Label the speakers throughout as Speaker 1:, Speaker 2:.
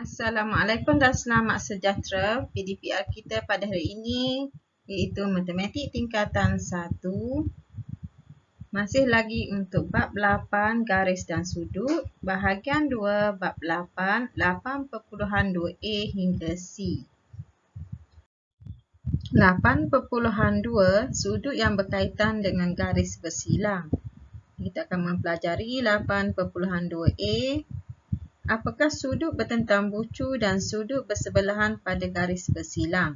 Speaker 1: Assalamualaikum dan selamat sejahtera. PDPR kita pada hari ini iaitu Matematik Tingkatan 1. Masih lagi untuk bab 8 garis dan sudut, bahagian 2 bab 8, 8.2a hingga C. 8.2 sudut yang berkaitan dengan garis bersilang. Kita akan mempelajari 8.2a. Apakah sudut bertentang bucu dan sudut bersebelahan pada garis bersilang?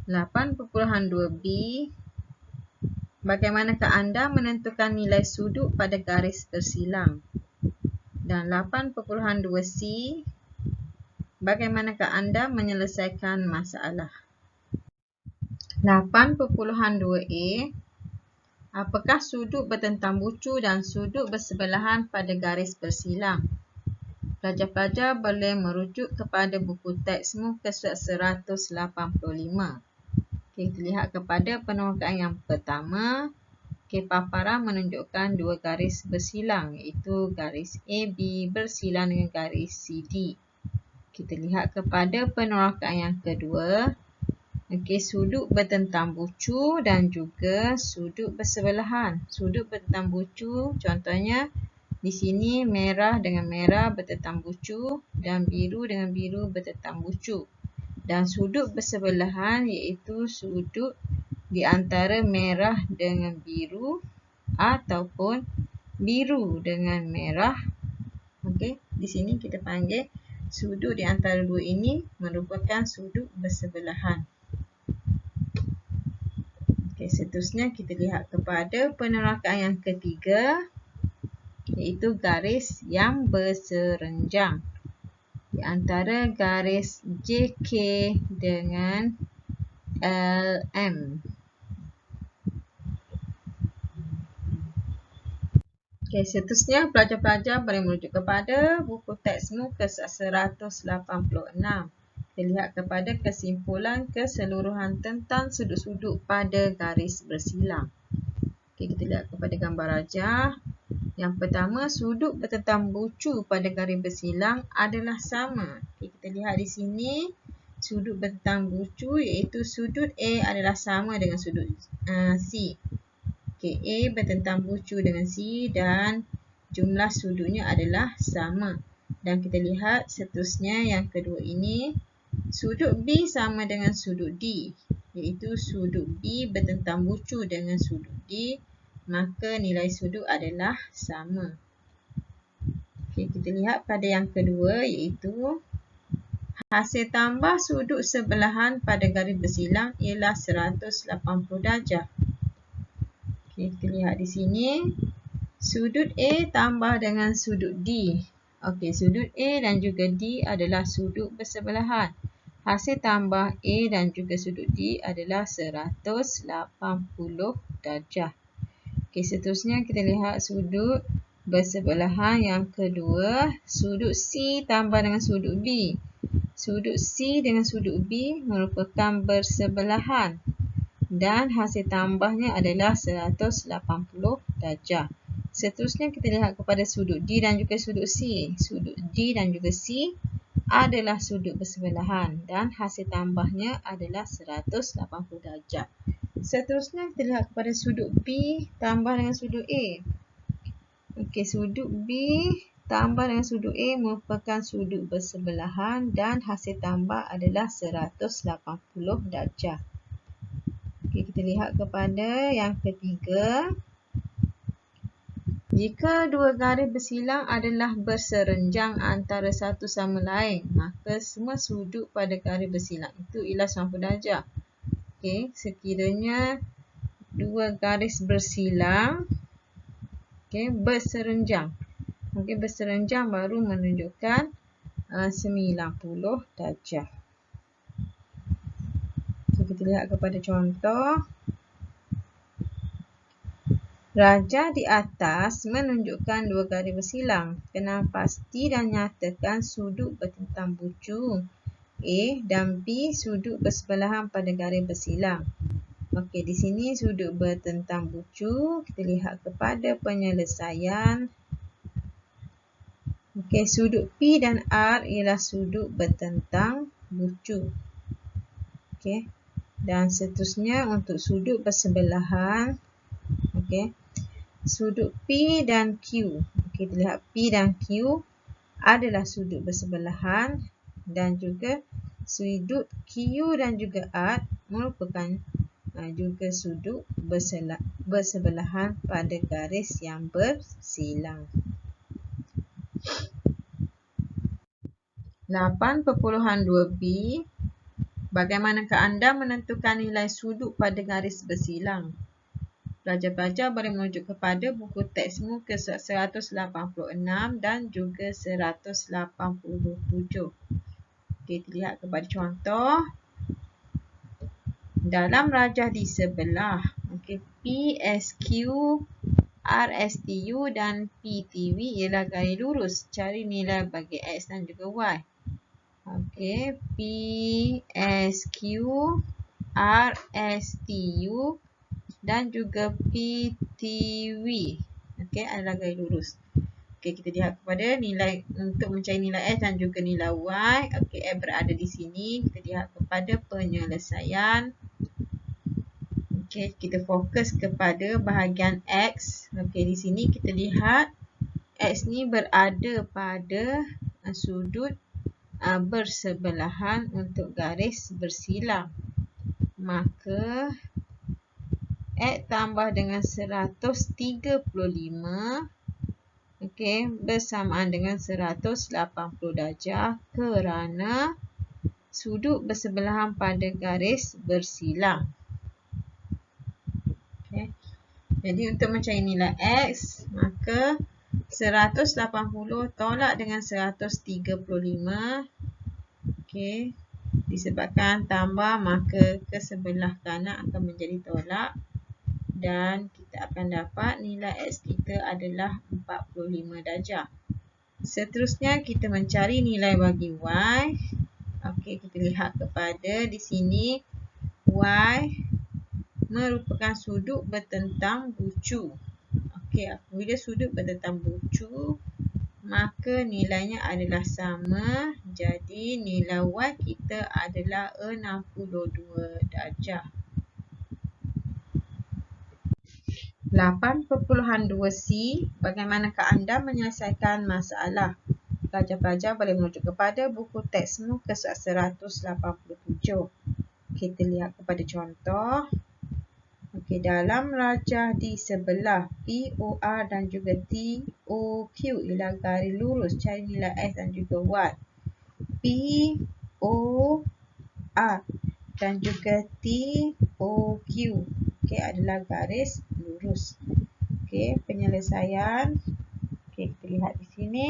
Speaker 1: 8.2b. Bagaimanakah anda menentukan nilai sudut pada garis bersilang? Dan 8.2c. Bagaimanakah anda menyelesaikan masalah? 8.2a. Apakah sudut bertentang bucu dan sudut bersebelahan pada garis bersilang? Pelajar-pelajar boleh merujuk kepada buku teks muka surat 185. Kita lihat kepada penerangkaan yang pertama. Paparan menunjukkan dua garis bersilang iaitu garis AB bersilang dengan garis CD. Kita lihat kepada penerangkaan yang kedua. Sudut bertentang bucu dan juga sudut bersebelahan. Sudut bertentang bucu contohnya di sini merah dengan merah bertentang bucu dan biru dengan biru bertentang bucu. Dan sudut bersebelahan iaitu sudut di antara merah dengan biru ataupun biru dengan merah. Di sini kita panggil sudut di antara dua ini merupakan sudut bersebelahan. Seterusnya kita lihat kepada penerangkaan yang ketiga iaitu garis yang berserenjang di antara garis JK dengan LM. Seterusnya pelajar-pelajar boleh merujuk kepada buku teks muka 186. Kita lihat kepada kesimpulan keseluruhan tentang sudut-sudut pada garis bersilang. Kita lihat kepada gambar rajah. Yang pertama, sudut bertentang bucu pada garis bersilang adalah sama. Kita lihat di sini, sudut bertentang bucu iaitu sudut A adalah sama dengan sudut C. A bertentang bucu dengan C dan jumlah sudutnya adalah sama. Dan kita lihat seterusnya yang kedua ini, sudut B sama dengan sudut D. Iaitu sudut B bertentang bucu dengan sudut D. Maka nilai sudut adalah sama. Kita lihat pada yang kedua iaitu hasil tambah sudut sebelahan pada garis bersilang ialah 180 darjah. Kita lihat di sini sudut A tambah dengan sudut D. Sudut A dan juga D adalah sudut bersebelahan. Hasil tambah A dan juga sudut D adalah 180 darjah. Seterusnya kita lihat sudut bersebelahan yang kedua, sudut C tambah dengan sudut B. Sudut C dengan sudut B merupakan bersebelahan dan hasil tambahnya adalah 180 darjah. Seterusnya kita lihat kepada sudut D dan juga sudut C. Sudut D dan juga C adalah sudut bersebelahan dan hasil tambahnya adalah 180 darjah. Seterusnya kita lihat kepada sudut B tambah dengan sudut A. Sudut B tambah dengan sudut A merupakan sudut bersebelahan dan hasil tambah adalah 180 darjah. Kita lihat kepada yang ketiga. Jika dua garis bersilang adalah berserenjang antara satu sama lain, maka semua sudut pada garis bersilang itu ialah 90 darjah. Sekiranya dua garis bersilang berserenjang. Berserenjang baru menunjukkan 90 darjah. Kita lihat kepada contoh. Rajah di atas menunjukkan dua garis bersilang. Kenal pasti dan nyatakan sudut bertentang bucu A dan B sudut bersebelahan pada garis bersilang. Di sini sudut bertentang bucu. Kita lihat kepada penyelesaian. Okey, sudut P dan R ialah sudut bertentang bucu. Okey. Dan seterusnya untuk sudut bersebelahan. Okey. Sudut P dan Q. Okey, kita lihat P dan Q adalah sudut bersebelahan dan juga sudut Q dan juga R merupakan juga sudut bersebelahan pada garis yang bersilang. 8.2b. Bagaimanakah anda menentukan nilai sudut pada garis bersilang? Pelajar-pelajar boleh merujuk kepada buku teks muka surat 186 dan juga 187. Kita lihat kepada contoh. Dalam rajah di sebelah, PSQ, RSTU dan PTV ialah garis lurus. Cari nilai bagi X dan juga Y. PSQ, RSTU dan juga PTV adalah garis lurus. Kita lihat kepada nilai untuk mencari nilai X dan juga nilai Y. X berada di sini. Kita lihat kepada penyelesaian. Kita fokus kepada bahagian X. Di sini kita lihat X ni berada pada sudut bersebelahan untuk garis bersilang. Maka X tambah dengan 135 bersamaan dengan 180 darjah kerana sudut bersebelahan pada garis bersilang. Jadi untuk mencari nilai X, maka 180 tolak dengan 135. Disebabkan tambah, maka ke sebelah kanan akan menjadi tolak. Dan kita akan dapat nilai X kita adalah 45 darjah. Seterusnya kita mencari nilai bagi Y. Kita lihat kepada di sini Y merupakan sudut bertentang bucu. Apabila sudut bertentang bucu, maka nilainya adalah sama. Jadi nilai Y kita adalah 62 darjah. 8.2c. Bagaimanakah anda menyelesaikan masalah? Pelajar-pelajar boleh merujuk kepada buku teks muka surat 187. Kita lihat kepada contoh. Dalam rajah di sebelah POR dan juga TOQ ialah garis lurus. Cari nilai X dan juga Y. POR dan juga TOQ adalah garis lurus. Penyelesaian. Kita lihat di sini.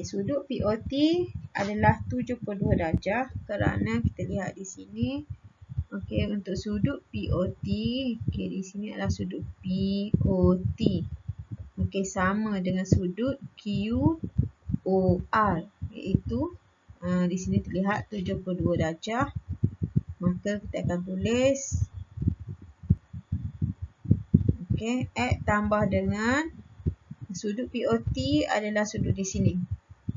Speaker 1: Sudut POT adalah 72 darjah kerana kita lihat di sini. Untuk sudut POT, di sini adalah sudut POT. Sama dengan sudut QOR, iaitu di sini terlihat 72 darjah. Maka kita akan tulis X tambah dengan sudut POT adalah sudut di sini.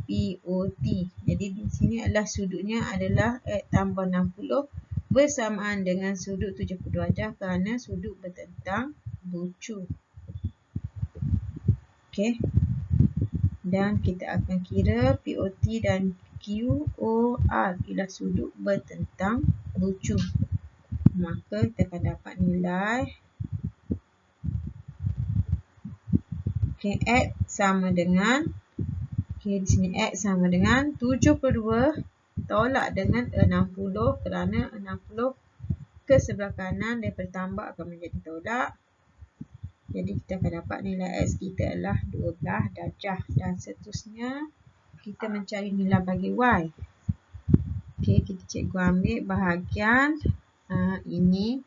Speaker 1: POT. Jadi di sini adalah sudutnya adalah X tambah 60 bersamaan dengan sudut 70 darjah kerana sudut bertentang bucu. Dan kita akan kira POT dan QOR ialah sudut bertentang bucu. Maka kita akan dapat nilai X sama dengan di sini X sama dengan 72 tolak dengan 60 kerana 60 ke sebelah kanan daripada tambah akan menjadi tolak. Jadi kita akan dapat nilai X kita adalah 12 darjah. Dan seterusnya kita mencari nilai bagi Y. Kita cikgu ambil bahagian ini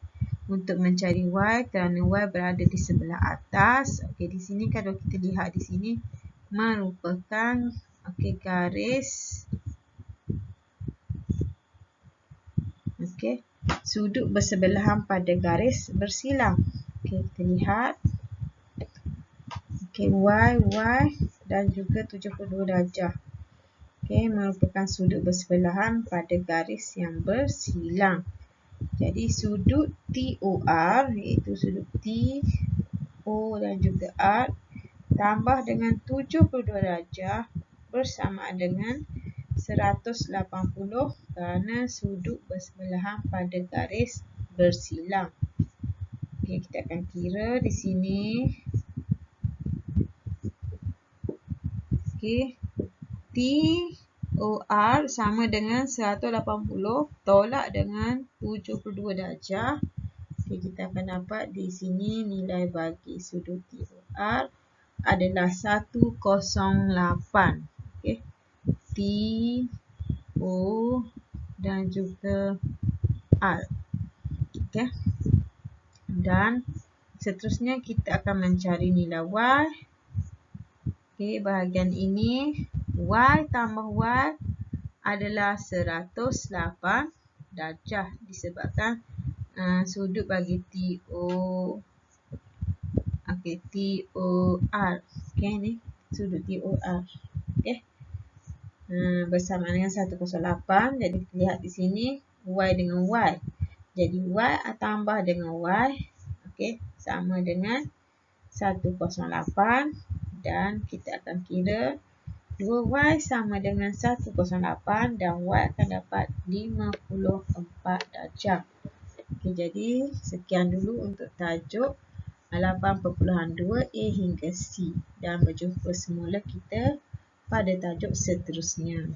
Speaker 1: untuk mencari Y kerana Y berada di sebelah atas. Di sini kalau kita lihat di sini merupakan garis sudut bersebelahan pada garis bersilang. Kita lihat Y dan juga 72 darjah. Okey, merupakan sudut bersebelahan pada garis yang bersilang. Jadi sudut TOR iaitu sudut T, O dan juga R tambah dengan 72 darjah bersamaan dengan 180 kerana sudut bersebelahan pada garis bersilang. Okey, kita akan kira di sini. Okey, TOR sama dengan 180 tolak dengan 72 darjah. Okey, kita akan dapat di sini nilai bagi sudut TOR adalah 108. Okey, TO dan juga R. Okey. Dan seterusnya kita akan mencari nilai Y. Okey, bahagian ini Y tambah Y adalah 108 darjah disebabkan sudut bagi TOR. Okey, ni sudut TOR. Okey. Bersama dengan 108. Jadi kita lihat di sini Y dengan Y. Jadi Y tambah dengan Y, okey, sama dengan 108 dan kita akan kira 2Y sama dengan 108 dan Y akan dapat 54 darjah. Okey, jadi sekian dulu untuk tajuk 8.2 A hingga C dan berjumpa semula kita pada tajuk seterusnya.